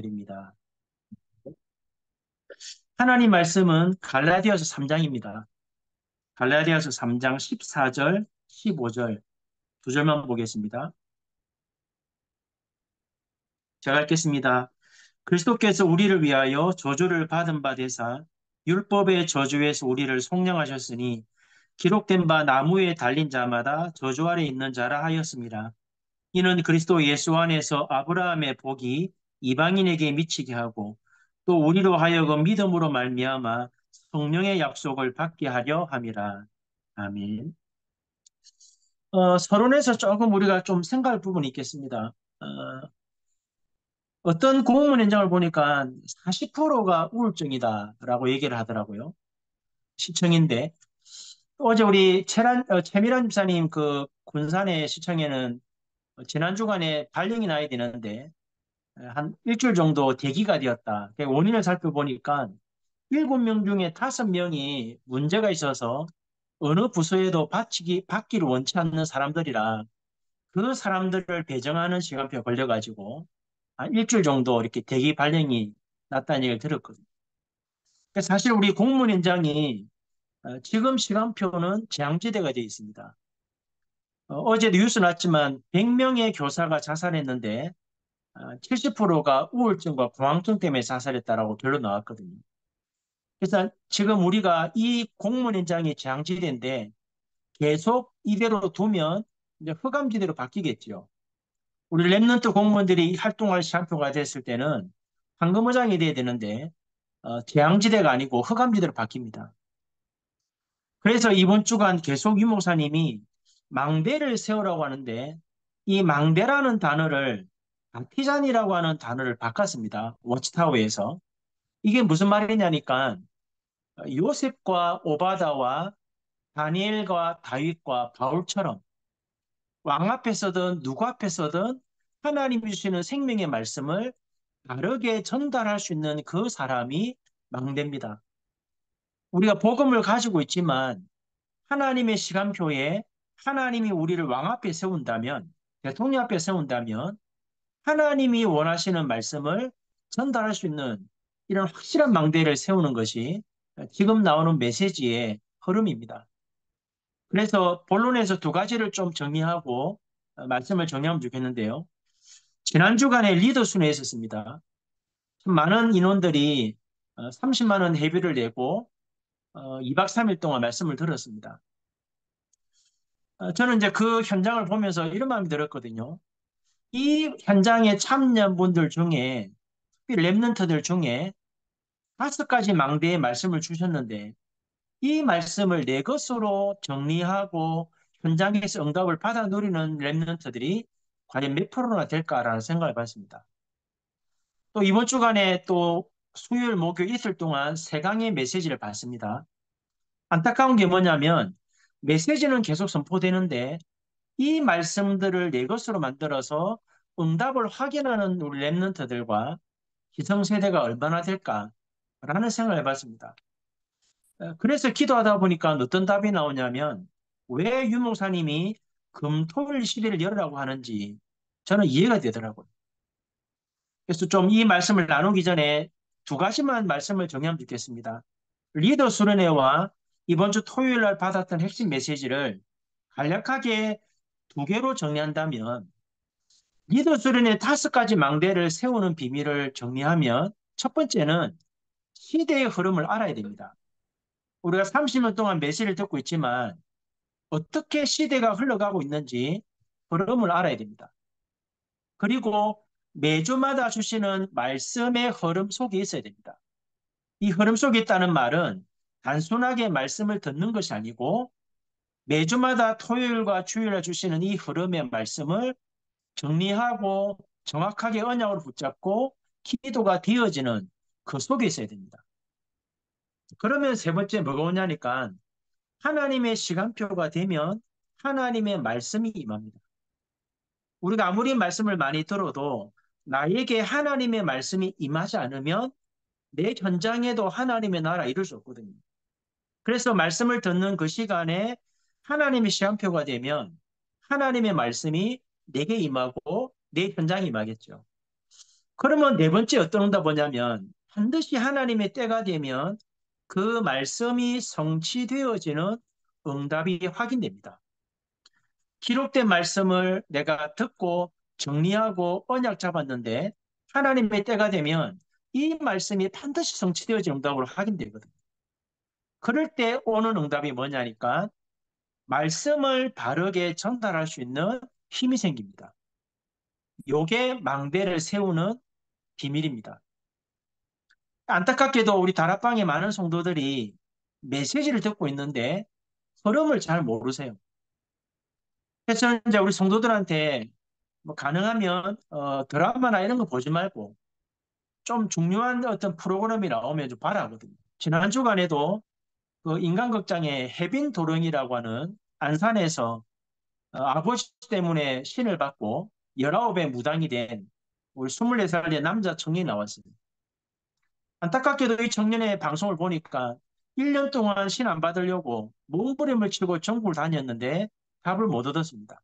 드립니다. 하나님 말씀은 갈라디아서 3장입니다. 갈라디아서 3장 14절, 15절 두 절만 보겠습니다. 제가 읽겠습니다. 그리스도께서 우리를 위하여 저주를 받은 바 되사 율법의 저주에서 우리를 속량하셨으니 기록된 바 나무에 달린 자마다 저주 아래 있는 자라 하였습니다. 이는 그리스도 예수 안에서 아브라함의 복이 이방인에게 미치게 하고 또 우리로 하여금 믿음으로 말미암아 성령의 약속을 받게 하려 함이라. 아멘. 서론에서 조금 우리가 좀 생각할 부분이 있겠습니다. 어떤 공무원 현장을 보니까 40%가 우울증이다라고 얘기를 하더라고요. 시청인데 어제 우리 최미란 집사님 그 군산의 시청에는 지난 주간에 발령이 나야 되는데 한 일주일 정도 대기가 되었다. 그 원인을 살펴보니까 7명 중에 5명이 문제가 있어서 어느 부서에도 받기를 원치 않는 사람들이라 그 사람들을 배정하는 시간표가 걸려가지고 한 일주일 정도 이렇게 대기 발령이 났다는 얘기를 들었거든요. 그래서 사실 우리 공무원 현장이 지금 시간표는 재앙지대가 되어 있습니다. 어제도 뉴스 났지만 100명의 교사가 자살했는데 70%가 우울증과 공황증 때문에 자살했다라고 결론 나왔거든요. 그래서 지금 우리가 이 공무원 현장이 재앙지대인데 계속 이대로 두면 이제 흑암지대로 바뀌겠죠. 우리 랩런트 공무원들이 활동할 시간표가 됐을 때는 황금어장이 돼야 되는데 재앙지대가 아니고 흑암지대로 바뀝니다. 그래서 이번 주간 계속 유목사님이 망대를 세우라고 하는데 이 망대라는 단어를 바티잔이라고 하는 단어를 바꿨습니다. 워치타워에서. 이게 무슨 말이냐니까 요셉과 오바다와 다니엘과 다윗과 바울처럼 왕 앞에서든 누구 앞에서든 하나님이 주시는 생명의 말씀을 바르게 전달할 수 있는 그 사람이 망대입니다. 우리가 복음을 가지고 있지만 하나님의 시간표에 하나님이 우리를 왕 앞에 세운다면, 대통령 앞에 세운다면 하나님이 원하시는 말씀을 전달할 수 있는 이런 확실한 망대를 세우는 것이 지금 나오는 메시지의 흐름입니다. 그래서 본론에서 두 가지를 좀 정리하고 말씀을 정리하면 좋겠는데요. 지난 주간에 리더 순회에 있었습니다. 많은 인원들이 30만 원 회비를 내고 2박 3일 동안 말씀을 들었습니다. 저는 이제 그 현장을 보면서 이런 마음이 들었거든요. 이 현장에 참여한 분들 중에, 특히 랩런트들 중에 5가지 망대의 말씀을 주셨는데 이 말씀을 내 것으로 정리하고 현장에서 응답을 받아 누리는 랩런트들이 과연 몇 프로나 될까라는 생각을 해봤습니다. 또 이번 주간에 또 수요일, 목요일 이틀 동안 3강의 메시지를 받습니다. 안타까운 게 뭐냐면 메시지는 계속 선포되는데 이 말씀들을 내 것으로 만들어서 응답을 확인하는 우리 랩런트들과 기성세대가 얼마나 될까라는 생각을 해봤습니다. 그래서 기도하다 보니까 어떤 답이 나오냐면 왜 유목사님이 금토일 시대를 열으라고 하는지 저는 이해가 되더라고요. 그래서 좀 이 말씀을 나누기 전에 2가지만 말씀을 정리하면 좋겠습니다. 리더 수련회와 이번 주 토요일 날 받았던 핵심 메시지를 간략하게 2개로 정리한다면 리더 수련회 5가지 망대를 세우는 비밀을 정리하면 첫 번째는 시대의 흐름을 알아야 됩니다. 우리가 30년 동안 메시지를 듣고 있지만 어떻게 시대가 흘러가고 있는지 흐름을 알아야 됩니다. 그리고 매주마다 주시는 말씀의 흐름 속에 있어야 됩니다. 이 흐름 속에 있다는 말은 단순하게 말씀을 듣는 것이 아니고 매주마다 토요일과 주일에 주시는 이 흐름의 말씀을 정리하고 정확하게 언약으로 붙잡고 기도가 되어지는 그 속에 있어야 됩니다. 그러면 세 번째 뭐가 오냐니까 하나님의 시간표가 되면 하나님의 말씀이 임합니다. 우리가 아무리 말씀을 많이 들어도 나에게 하나님의 말씀이 임하지 않으면 내 현장에도 하나님의 나라 이룰 수 없거든요. 그래서 말씀을 듣는 그 시간에 하나님의 시간표가 되면 하나님의 말씀이 내게 임하고 내 현장에 임하겠죠. 그러면 네 번째 어떤 응답 뭐냐면 반드시 하나님의 때가 되면 그 말씀이 성취되어지는 응답이 확인됩니다. 기록된 말씀을 내가 듣고 정리하고 언약 잡았는데 하나님의 때가 되면 이 말씀이 반드시 성취되어지는 응답으로 확인되거든요. 그럴 때 오는 응답이 뭐냐니까 말씀을 바르게 전달할 수 있는 힘이 생깁니다. 요게 망대를 세우는 비밀입니다. 안타깝게도 우리 다락방에 많은 성도들이 메시지를 듣고 있는데 흐름을 잘 모르세요. 그래서 이제 우리 성도들한테 뭐 가능하면 드라마나 이런 거 보지 말고 좀 중요한 어떤 프로그램이 나오면 좀 봐라 하거든요. 지난 주간에도 그 인간극장의 해빈 도령이라고 하는 안산에서 아버지 때문에 신을 받고 19에 무당이 된 우리 24살의 남자 청년이 나왔어요. 안타깝게도 이 청년의 방송을 보니까 1년 동안 신 안 받으려고 몸부림을 치고 전국을 다녔는데 답을 못 얻었습니다.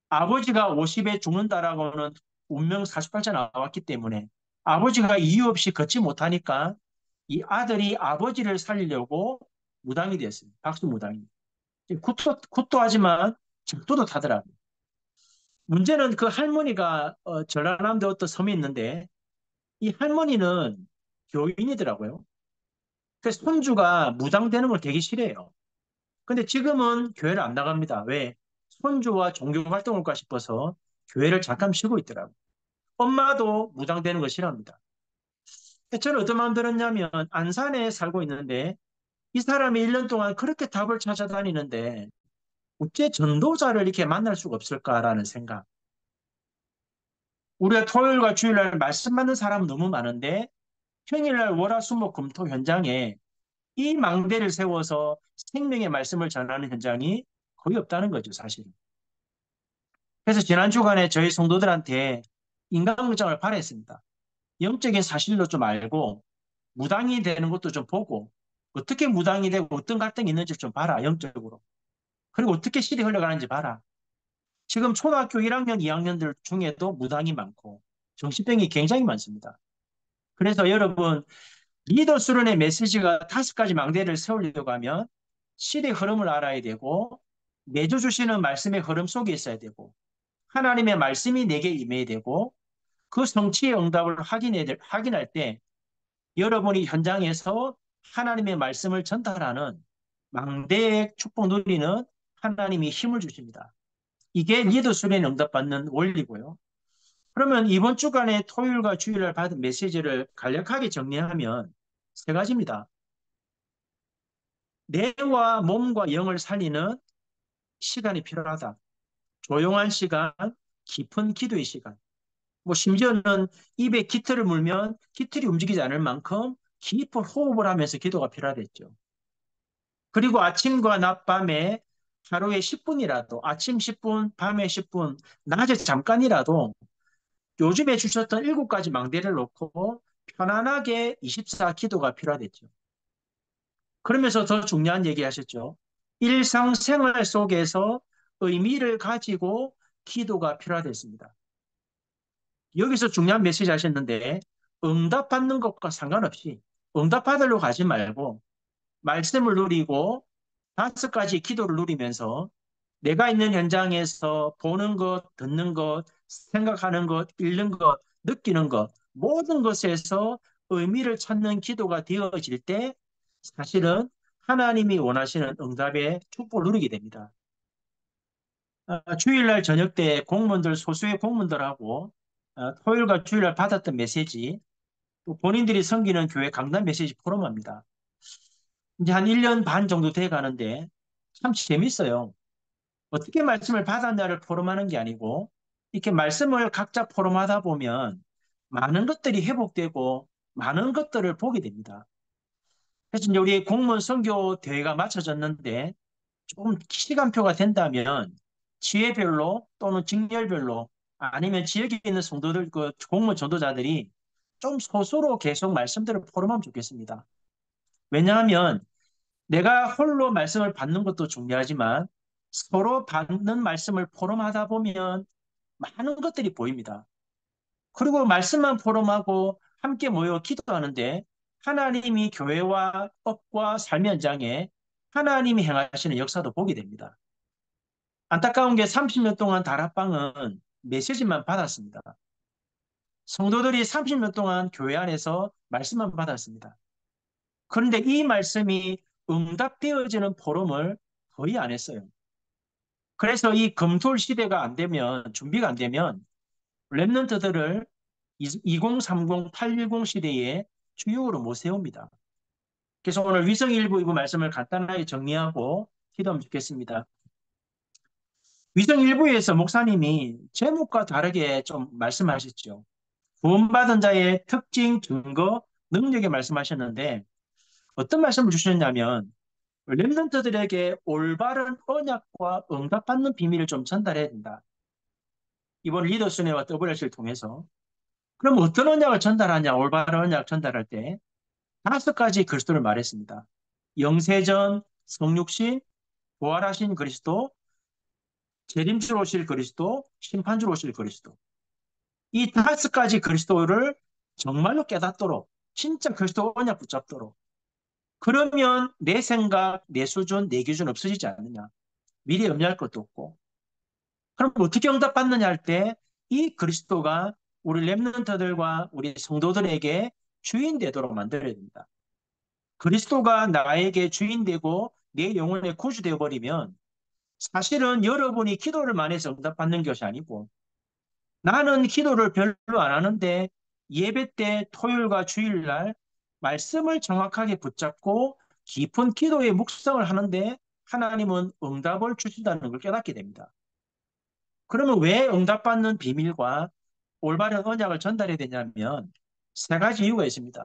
아버지가 50에 죽는다라고는 운명 48자 나왔기 때문에 아버지가 이유 없이 걷지 못하니까 이 아들이 아버지를 살리려고 무당이 됐어요. 박수 무당이. 굿도 하지만 적도도 타더라고요. 문제는 그 할머니가 전라남도 어떤 섬에 있는데 이 할머니는 교인이더라고요. 그래서 손주가 무당되는 걸 되게 싫어해요. 근데 지금은 교회를 안 나갑니다. 왜? 손주와 종교 활동을 할까 싶어서 교회를 잠깐 쉬고 있더라고요. 엄마도 무당되는 거 싫어합니다. 저는 어떤 마음 들었냐면 안산에 살고 있는데 이 사람이 1년 동안 그렇게 답을 찾아다니는데 어째 전도자를 이렇게 만날 수가 없을까라는 생각. 우리가 토요일과 주일날 말씀 받는 사람은 너무 많은데 평일날 월화수목금토 현장에 이 망대를 세워서 생명의 말씀을 전하는 현장이 거의 없다는 거죠, 사실은. 그래서 지난 주간에 저희 성도들한테 인간극장을 발휘했습니다. 영적인 사실도 좀 알고 무당이 되는 것도 좀 보고 어떻게 무당이 되고 어떤 갈등이 있는지 좀 봐라, 영적으로. 그리고 어떻게 실이 흘러가는지 봐라. 지금 초등학교 1학년, 2학년들 중에도 무당이 많고 정신병이 굉장히 많습니다. 그래서 여러분 리더 수련의 메시지가 5가지 망대를 세우려고 하면 실의 흐름을 알아야 되고 매주 주시는 말씀의 흐름 속에 있어야 되고 하나님의 말씀이 내게 임해야 되고 그 성취의 응답을 확인할 때 여러분이 현장에서 하나님의 말씀을 전달하는 망대의 축복 누리는 하나님이 힘을 주십니다. 이게 리더 수련에 응답받는 원리고요. 그러면 이번 주간에 토요일과 주일날 받은 메시지를 간략하게 정리하면 세 가지입니다. 뇌와 몸과 영을 살리는 시간이 필요하다. 조용한 시간, 깊은 기도의 시간. 뭐 심지어는 입에 깃털을 물면 깃털이 움직이지 않을 만큼 깊은 호흡을 하면서 기도가 필요하겠죠. 그리고 아침과 낮, 밤에 하루에 10분이라도 아침 10분, 밤에 10분, 낮에 잠깐이라도 요즘에 주셨던 7가지 망대를 놓고 편안하게 24 기도가 필요하겠죠. 그러면서 더 중요한 얘기 하셨죠. 일상생활 속에서 의미를 가지고 기도가 필요하겠습니다. 여기서 중요한 메시지 하셨는데 응답받는 것과 상관없이 응답받으려고 하지 말고 말씀을 누리고 5가지 기도를 누리면서 내가 있는 현장에서 보는 것, 듣는 것, 생각하는 것, 읽는 것, 느끼는 것, 모든 것에서 의미를 찾는 기도가 되어질 때 사실은 하나님이 원하시는 응답의 축복을 누리게 됩니다. 주일날 저녁 때 공무원들, 소수의 공무원들하고 토요일과 주일날 받았던 메시지, 또 본인들이 섬기는 교회 강단 메시지 포럼합니다. 이제 한 1년 반 정도 돼 가는데 참 재밌어요. 어떻게 말씀을 받았냐를 포럼하는 게 아니고 이렇게 말씀을 각자 포럼하다 보면 많은 것들이 회복되고 많은 것들을 보게 됩니다. 그래서 이제 우리 공무원 선교 대회가 마쳐졌는데 조금 시간표가 된다면 지혜별로 또는 직렬별로 아니면 지역에 있는 성도들, 그 공무원 전도자들이 좀 소수로 계속 말씀들을 포럼하면 좋겠습니다. 왜냐하면 내가 홀로 말씀을 받는 것도 중요하지만 서로 받는 말씀을 포럼하다 보면 많은 것들이 보입니다. 그리고 말씀만 포럼하고 함께 모여 기도하는데 하나님이 교회와 업과 삶의 현장에 하나님이 행하시는 역사도 보게 됩니다. 안타까운 게 30년 동안 다락방은 메시지만 받았습니다. 성도들이 30년 동안 교회 안에서 말씀만 받았습니다. 그런데 이 말씀이 응답되어지는 포럼을 거의 안 했어요. 그래서 이 검토 시대가 안 되면, 준비가 안 되면 랩런트들을 2030, 810 시대에 주역으로 못 세웁니다. 그래서 오늘 위성 일부 이부 말씀을 간단하게 정리하고 기도하면 좋겠습니다. 위성 일부에서 목사님이 제목과 다르게 좀 말씀하셨죠. 구원받은 자의 특징, 증거, 능력에 말씀하셨는데 어떤 말씀을 주셨냐면 랩런트들에게 올바른 언약과 응답받는 비밀을 좀 전달해야 된다. 이번 리더순회와 WS를 통해서. 그럼 어떤 언약을 전달하냐, 올바른 언약 전달할 때 5가지 그리스도를 말했습니다. 영세전, 성육신, 부활하신 그리스도, 재림주로 오실 그리스도, 심판주로 오실 그리스도. 이 5가지 그리스도를 정말로 깨닫도록, 진짜 그리스도 언약 붙잡도록. 그러면 내 생각, 내 수준, 내 기준 없어지지 않느냐. 미리 염려할 것도 없고. 그럼 어떻게 응답받느냐 할 때 이 그리스도가 우리 랩런트들과 우리 성도들에게 주인 되도록 만들어야 됩니다. 그리스도가 나에게 주인 되고 내 영혼에 구주되어 버리면 사실은 여러분이 기도를 많이 해서 응답받는 것이 아니고 나는 기도를 별로 안 하는데 예배 때 토요일과 주일날 말씀을 정확하게 붙잡고 깊은 기도의 묵상을 하는데 하나님은 응답을 주신다는 걸 깨닫게 됩니다. 그러면 왜 응답받는 비밀과 올바른 언약을 전달해야 되냐면 3가지 이유가 있습니다.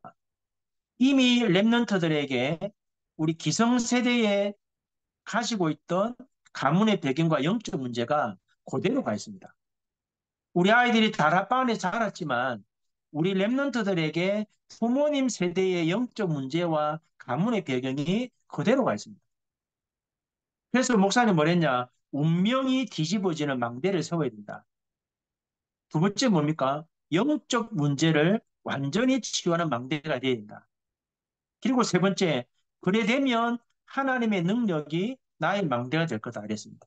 이미 랩런트들에게 우리 기성세대에 가지고 있던 가문의 배경과 영적 문제가 그대로 가 있습니다. 우리 아이들이 다락방 안에 자랐지만 우리 랩런트들에게 부모님 세대의 영적 문제와 가문의 배경이 그대로 가 있습니다. 그래서 목사님 뭐랬냐? 운명이 뒤집어지는 망대를 세워야 된다. 두 번째 뭡니까? 영적 문제를 완전히 치유하는 망대가 되어야 된다. 그리고 세 번째, 그래 되면 하나님의 능력이 나의 망대가 될 거다 그랬습니다.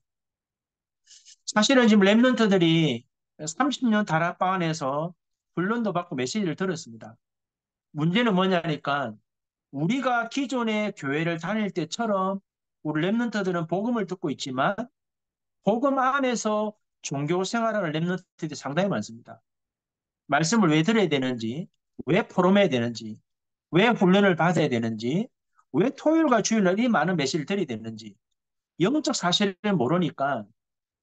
사실은 지금 랩런트들이 30년 다락방 안에서 훈련도 받고 메시지를 들었습니다. 문제는 뭐냐니까 우리가 기존의 교회를 다닐 때처럼 우리 랩런트들은 복음을 듣고 있지만 복음 안에서 종교 생활하는 랩런트들이 상당히 많습니다. 말씀을 왜 들어야 되는지, 왜 포럼해야 되는지, 왜 훈련을 받아야 되는지, 왜 토요일과 주일날 이 많은 메시지를 드려야 되는지 영적 사실을 모르니까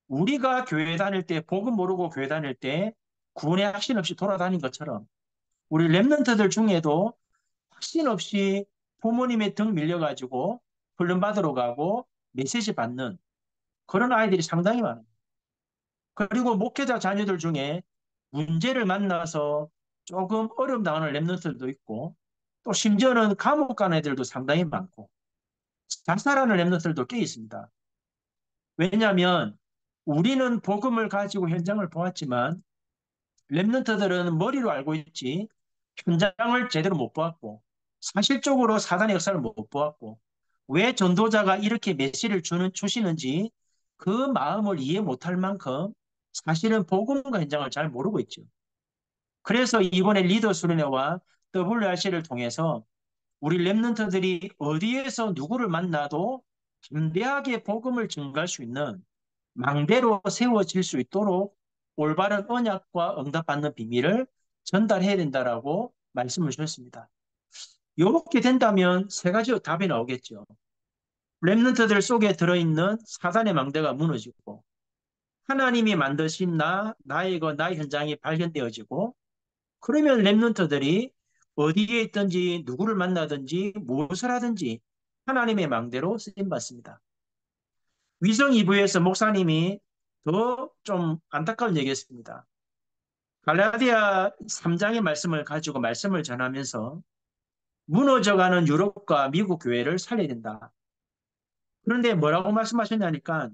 우리가 교회 다닐 때 복음 모르고 교회 다닐 때 구원의 확신 없이 돌아다닌 것처럼 우리 랩런트들 중에도 확신 없이 부모님의 등 밀려가지고 훈련 받으러 가고 메시지 받는 그런 아이들이 상당히 많아요. 그리고 목회자 자녀들 중에 문제를 만나서 조금 어려움 당하는 랩런트들도 있고 또 심지어는 감옥 가는 애들도 상당히 많고 자살하는 랩런트들도 꽤 있습니다. 왜냐하면 우리는 복음을 가지고 현장을 보았지만 랩런트들은 머리로 알고 있지 현장을 제대로 못 보았고 사실적으로 사단의 역사를 못 보았고 왜 전도자가 이렇게 메시지를 주시는지 그 마음을 이해 못할 만큼 사실은 복음과 현장을 잘 모르고 있죠. 그래서 이번에 리더 수련회와 WRC를 통해서 우리 랩런트들이 어디에서 누구를 만나도 담대하게 복음을 전갈 수 있는 망대로 세워질 수 있도록 올바른 언약과 응답받는 비밀을 전달해야 된다라고 말씀을 주셨습니다. 이렇게 된다면 3가지 답이 나오겠죠. 랩런트들 속에 들어있는 사단의 망대가 무너지고 하나님이 만드신 나의 것, 나의 현장이 발견되어지고 그러면 랩런트들이 어디에 있든지 누구를 만나든지 무엇을 하든지 하나님의 망대로 쓰임받습니다. 위성 2부에서 목사님이 더 좀 안타까운 얘기했습니다. 갈라디아 3장의 말씀을 가지고 말씀을 전하면서 무너져가는 유럽과 미국 교회를 살려야 된다. 그런데 뭐라고 말씀하셨냐니까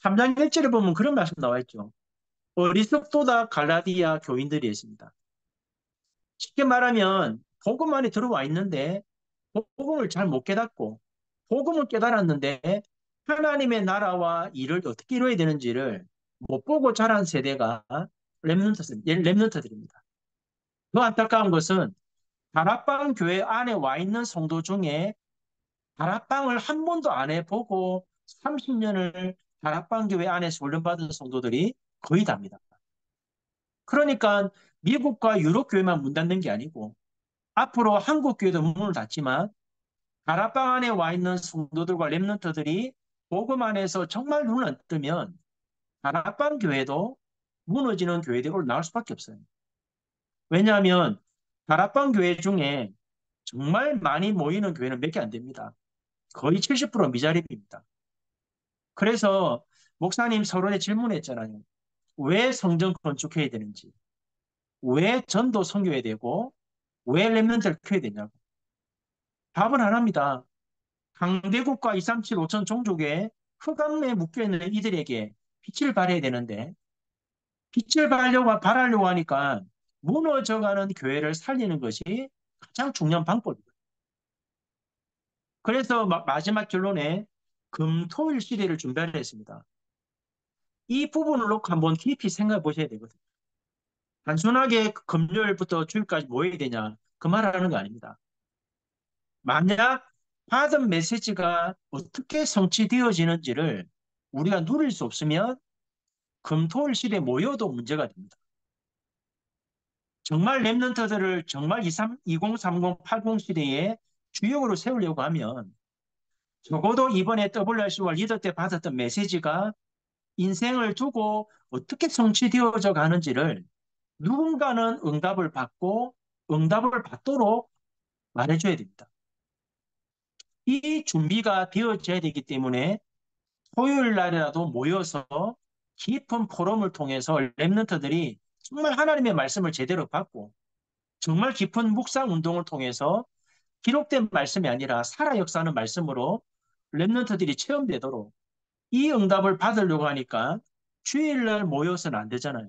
3장 1절에 보면 그런 말씀 나와 있죠. 어리석도다 갈라디아 교인들이 있습니다. 쉽게 말하면 복음 안에 들어와 있는데 복음을 잘 못 깨닫고 복음을 깨달았는데 하나님의 나라와 일을 어떻게 이루어야 되는지를 못 보고 자란 세대가 렘넌트들입니다. 더 안타까운 것은 다락방 교회 안에 와 있는 성도 중에 다락방을 한 번도 안 해보고 30년을 다락방 교회 안에서 훈련받은 성도들이 거의 답니다. 그러니까 미국과 유럽 교회만 문 닫는 게 아니고 앞으로 한국 교회도 문을 닫지만 다락방 안에 와 있는 성도들과 렘넌트들이 복음 안에서 정말 눈을 뜨면 다락방 교회도 무너지는 교회들로 나올 수밖에 없어요. 왜냐하면 다락방 교회 중에 정말 많이 모이는 교회는 몇 개 안 됩니다. 거의 70% 미자립입니다. 그래서 목사님 서론에 질문했잖아요. 왜 성전 건축해야 되는지, 왜 전도 섬겨야 되고, 왜 렘넌트를 키워야 되냐고. 답은 하나입니다. 강대국과 237 5천 종족의 흑암에 묶여있는 이들에게 빛을 발해야 되는데 빛을 발하려고 하니까 무너져가는 교회를 살리는 것이 가장 중요한 방법이에요. 그래서 마지막 결론에 금토일 시대를 준비하려 했습니다. 이 부분을 놓고 한번 깊이 생각해 보셔야 되거든요. 단순하게 금요일부터 주일까지 뭐 해야 되냐 그 말하는 거 아닙니다. 만약 받은 메시지가 어떻게 성취되어지는지를 우리가 누릴 수 없으면 금토일 시대에 모여도 문제가 됩니다. 정말 랩런터들을 정말 2030, 80 시대에 주역으로 세우려고 하면 적어도 이번에 WRC와 리더 때 받았던 메시지가 인생을 두고 어떻게 성취되어져 가는지를 누군가는 응답을 받고 응답을 받도록 말해줘야 됩니다. 이 준비가 되어져야 되기 때문에 토요일 날이라도 모여서 깊은 포럼을 통해서 랩런터들이 정말 하나님의 말씀을 제대로 받고 정말 깊은 묵상 운동을 통해서 기록된 말씀이 아니라 살아 역사하는 말씀으로 랩런트들이 체험되도록 이 응답을 받으려고 하니까 주일날 모여서는 안 되잖아요.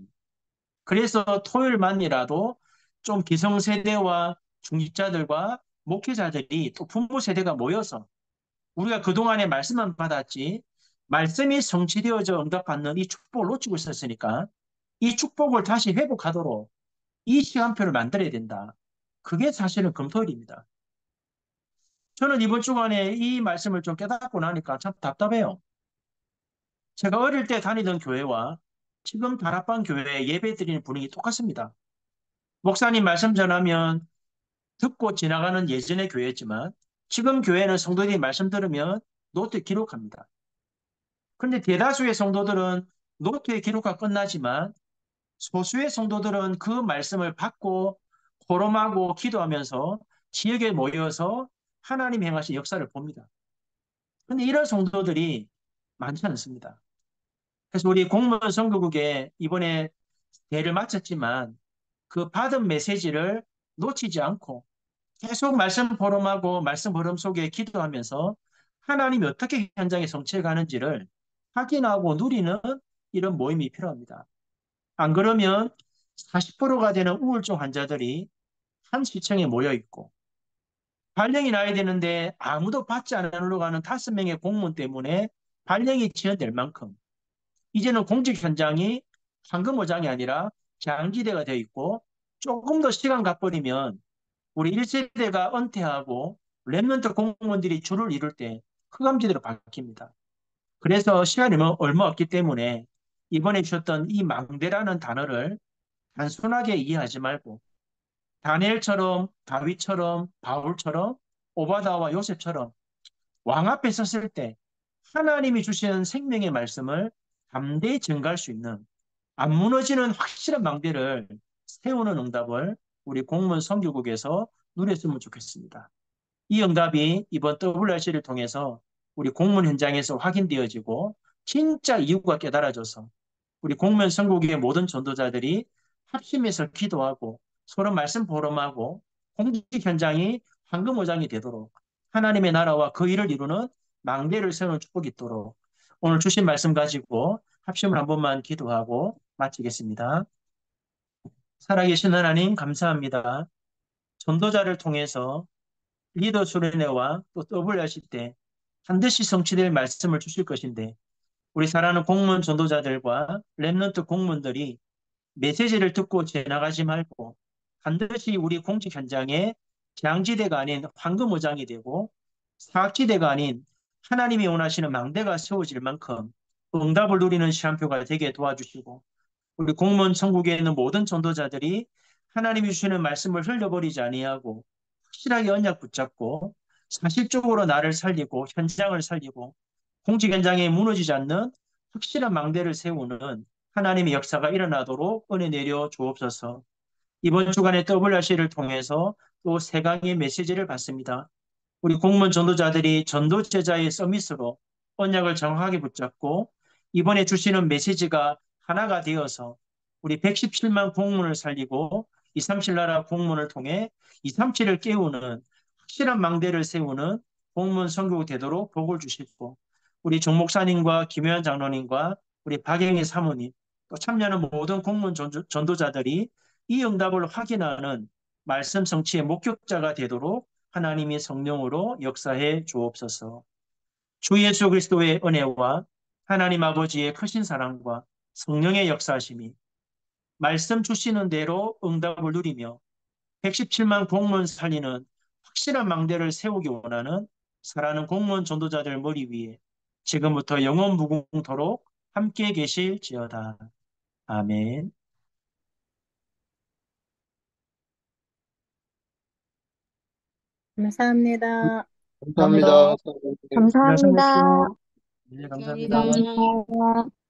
그래서 토요일만이라도 좀 기성세대와 중직자들과 목회자들이 또 부모 세대가 모여서 우리가 그동안에 말씀만 받았지 말씀이 성취되어져 응답받는 이 축복을 놓치고 있었으니까 이 축복을 다시 회복하도록 이 시간표를 만들어야 된다. 그게 사실은 금토일입니다. 저는 이번 주간에 이 말씀을 좀 깨닫고 나니까 참 답답해요. 제가 어릴 때 다니던 교회와 지금 다락방 교회 예배 드리는 분위기 똑같습니다. 목사님 말씀 전하면 듣고 지나가는 예전의 교회였지만 지금 교회는 성도들이 말씀 들으면 노트에 기록합니다. 그런데 대다수의 성도들은 노트에 기록가 끝나지만 소수의 성도들은 그 말씀을 받고 포럼하고 기도하면서 지역에 모여서 하나님 행하신 역사를 봅니다. 그런데 이런 성도들이 많지 않습니다. 그래서 우리 공무원 선교국에 이번에 대를 마쳤지만 그 받은 메시지를 놓치지 않고 계속 말씀 포럼하고 말씀 포럼 속에 기도하면서 하나님이 어떻게 현장에 성취해 가는지를 확인하고 누리는 이런 모임이 필요합니다. 안 그러면 40%가 되는 우울증 환자들이 한 시청에 모여 있고 발령이 나야 되는데 아무도 받지 않으려고 하는 5명의 공무원 때문에 발령이 지연될 만큼 이제는 공직 현장이 황금어장이 아니라 장지대가 되어 있고 조금 더 시간 가버리면 우리 1세대가 은퇴하고 랩런트 공무원들이 줄을 이룰 때 흑암지대로 바뀝니다. 그래서 시간이 얼마 없기 때문에 이번에 주셨던 이 망대라는 단어를 단순하게 이해하지 말고 다니엘처럼 다윗처럼 바울처럼 오바다와 요셉처럼 왕 앞에 섰을 때 하나님이 주시는 생명의 말씀을 담대히 증가할 수 있는 안 무너지는 확실한 망대를 세우는 응답을 우리 공무원 선교국에서 누렸으면 좋겠습니다. 이 응답이 이번 WRC를 통해서 우리 공무원 현장에서 확인되어지고 진짜 이유가 깨달아져서 우리 공무원 선교국의 모든 전도자들이 합심해서 기도하고 서로 말씀 보름하고 공직 현장이 황금오장이 되도록 하나님의 나라와 그 일을 이루는 망대를 세우는 축복이 있도록 오늘 주신 말씀 가지고 합심을 한 번만 기도하고 마치겠습니다. 살아계신 하나님 감사합니다. 전도자를 통해서 리더 수련회와 또 WRC 때 반드시 성취될 말씀을 주실 것인데 우리 사랑하는 공무원 전도자들과 랩런트 공무원들이 메시지를 듣고 지나가지 말고 반드시 우리 공직 현장에 재앙지대가 아닌 황금무장이 되고 사학지대가 아닌 하나님이 원하시는 망대가 세워질 만큼 응답을 누리는 시간표가 되게 도와주시고 우리 공무원 천국에 있는 모든 전도자들이 하나님이 주시는 말씀을 흘려버리지 아니하고 확실하게 언약 붙잡고 사실적으로 나를 살리고 현장을 살리고 공직 현장에 무너지지 않는 확실한 망대를 세우는 하나님의 역사가 일어나도록 은혜 내려 주옵소서. 이번 주간에 WRC를 통해서 또 세 강의 메시지를 받습니다. 우리 공무원 전도자들이 전도제자의 서밋으로 언약을 정확하게 붙잡고 이번에 주시는 메시지가 하나가 되어서 우리 117만 공무원을 살리고 237 나라 공무원을 통해 237을 깨우는 확실한 망대를 세우는 공무원 선교가 되도록 복을 주시고 우리 정 목사님과 김효연 장로님과 우리 박영희 사모님 또 참여하는 모든 공무원 전도자들이 이 응답을 확인하는 말씀 성취의 목격자가 되도록 하나님이 성령으로 역사해 주옵소서. 주 예수 그리스도의 은혜와 하나님 아버지의 크신 사랑과 성령의 역사하심이 말씀 주시는 대로 응답을 누리며 117만 공무원 살리는 확실한 망대를 세우기 원하는 사랑하는 공무원 전도자들 머리 위에 지금부터 영원 무궁토록 함께 계실지어다. 아멘. 감사합니다. 감사합니다. 감사합니다. 사모님. 말씀하십시오. 네, 감사합니다. 감사합니다.